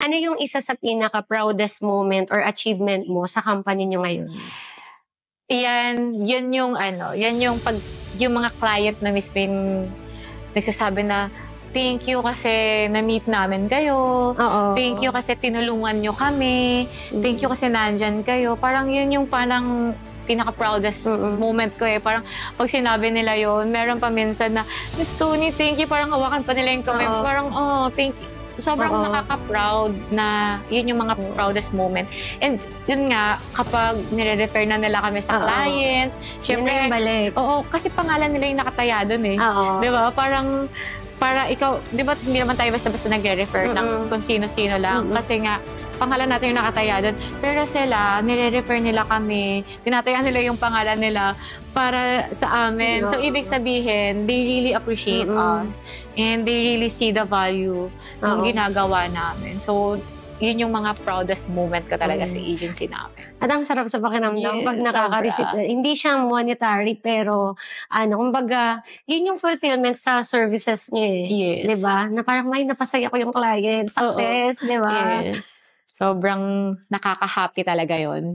ano yung isa sa pinaka-proudest moment or achievement mo sa company niyo ngayon? Yan yung yung mga client na mismo yung nagsasabi na, thank you kasi na-meet namin kayo. Thank you kasi tinulungan nyo kami. Thank you kasi nandyan kayo. Parang yun yung pinaka-proudest moment ko eh. Parang pag sinabi nila yun, meron pa minsan na, Miss Tony, thank you. Parang hawakan pa nila yung kamay. Parang, thank you. Sobrang nakaka-proud na yun yung mga proudest moment. And yun nga, kapag nire-refer na nila kami sa clients, syempre, yun na yung balik. Kasi pangalan nila yung nakataya dun eh. Di ba? Parang, para ikaw, di ba hindi naman tayo basta-basta nagre-refer ng kung sino-sino lang. Kasi nga, pangalan natin yung nakataya doon. Pero sila, nire-refer nila kami, tinataya nila yung pangalan nila para sa amin. So, ibig sabihin, they really appreciate us. And they really see the value ng ginagawa namin. So, yun yung mga proudest moment ko talaga sa agency namin. At ang sarap sa pakiramdam pag nakaka-receive. Hindi siya monetary, pero kumbaga, yun yung fulfillment sa services niyo eh. Yes. Diba? Na parang may napasaya ko yung client. Success, diba? Yes. Sobrang nakaka-happy talaga yun.